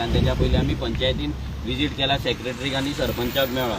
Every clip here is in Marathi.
केला आणि त्याच्या पयलीं आमी पंचायतीन विजीट केला सेक्रेटरीक आनी सरपंचाक मेळ्ळा.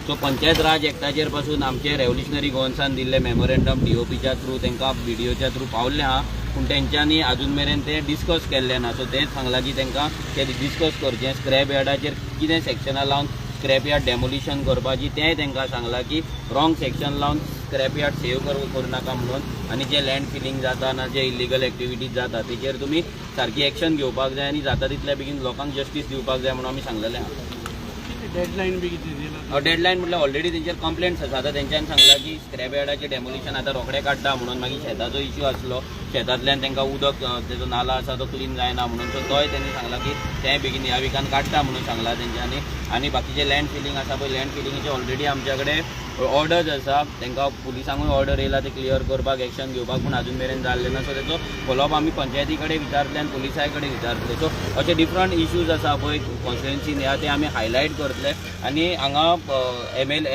सो पंचायत राज एक्टाचेर पासून आमचे रेव्होल्युशनरी गोवन्सान दिल्ले मेमोरेंडम DOPच्या थ्रू तांकां BDOच्या थ्रू पावल्ले आहा, पूण तेंच्यांनी अजून मेरेन ते डिस्कस केल्ले ना. सो तेंच सांगलां की तांकां ते डिस्कस करचें, स्क्रॅप यार्डाचेर कितें सेक्शनां लावन स्क्रॅप यार्ड डेमोलिशन करपाची तेंय तांकां सांगलां की रॉंग सेक्शन लावन स्क्रॅप यार्ड सेव करूं नाका म्हणून, आनी जे लँड फिलिंग जाता ना जे इलिगल एक्टिविटीज जाता तेचेर तुमी सारकी एक्शन घेवपाक जाय आनी जाता तितल्या बेगीन लोकांक जस्टीस दिवपाक जाय म्हणून आमी सांगलेलें आहा. डेडलायन बी कितें दिला? डेडलायन म्हटल्यार ऑलरेडी तेंचेर कंप्लेंट्स आसा. आतां तेंच्यांनी सांगलां की स्क्रॅप यार्डाचें डेमोलिशन आतां रोखडें काडटा म्हणून. मागीर शेताचो इश्यू आसलो, शेतांतल्यान तांकां उदक तेजो नाला आसा तो क्लीन जायना म्हणून, सो तोय तेणी सांगला की तें बेगीन ह्या विकान काडटा म्हणून सांगलां तेंच्यांनी. आनी बाकीचे लँड फिलिंग आसा पळय, लँड फिलिंगेचे ऑलरेडी आमच्या कडेन ऑर्डर्स आसा, तांकां पुलिसांकूय ऑर्डर येयला ते क्लियर करपाक, एक्शन घेवपाक, पूण अजून मेरेन जाल्ले ना. सो तेजो फॉलोअप आमी पंचायती कडेन विचारतले आनी पुलिसाय कडेन विचारतले. सो अशे डिफरंट इश्यूज आसा पळय कॉन्स्टिट्युएन्सीन ह्या ते आमी हायलायट करतले. आनी हांगा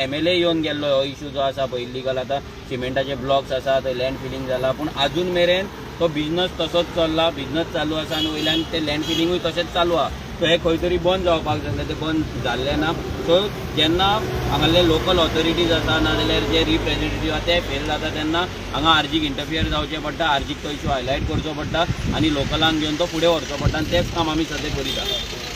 MLA येवन गेल्लो हो इश्यू जो आसा पळय इलिगल, आतां सिमेंटाचे ब्लॉक्स आसा, थंय लँड फिलिंग जाला, पूण अजून मेरेन तो बिझनस तसोच चल्ला, बिझनस चालू आसा आनी वयल्यान ते लँड फिलिंगूय तशेंच चालू आहा. सो हे खंय तरी बंद जावपाक जाय, ते बंद जाल्लें ना. सो जेन्ना हांगासले लोकल ऑथॉरिटीज आसा नाजाल्यार जे रिप्रेझेंटेटीव आसा ते फेल जाता तेन्ना हांगा आरजीक इंटरफियर जावचें पडटा, आरजीक तो इश्यू हायलायट करचो पडटा आनी लोकलांक घेवन तो फुडें व्हरचो पडटा, आनी तेंच काम आमी सद्या करीत आसा.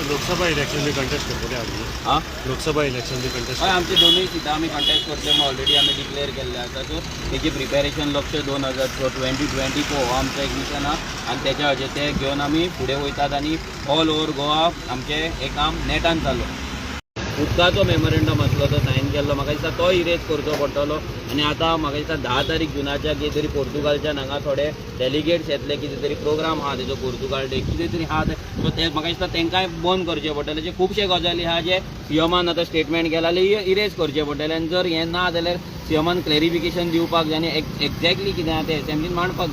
लोकसभा इलेक्शन बी कंटेस्ट करतले आमी? हां, लोकसभा इलेक्शन बी कंटेस्ट? हय, आमचे दोनूय सिटां आमी कंटेस्ट करतले म्हणून ऑलरेडी आमी डिक्लेअर केल्ले आसा. सो तेची प्रिपेरेशन लक्ष 2024 हो आमचो एक मिशन आहा आनी तेच्या हाचेर ते घेवन आमी फुडें वयतात आनी ऑल ओवर गोवा आमचें हें काम नेटान चालू. उदकाचो मेमोरेंडम आसलो तो सायन केल्लो, म्हाका दिसता तो इरेज करचो पडटलो. आनी आतां म्हाका दिसता 10 तारीख जुनाच्या कितें तरी पोर्तुगालच्यान हांगा थोडे डेलिगेट्स येतले, कितें तरी प्रोग्राम आहा तेजो पोर्तुगाल डे कितें तरी आहा. सो ते म्हाका दिसता तेंकांय बंद करचे पडटले. जे खुबशे गजाली आहा जे सीएमान आतां स्टेटमेंट केला इरेज करचे पडटले. आनी जर हें ना जाल्यार सीएमान क्लॅरिफिकेशन दिवपाक जाय आनी एक्झॅक्टली कितें आहा तें असेंब्लीन मांडपाक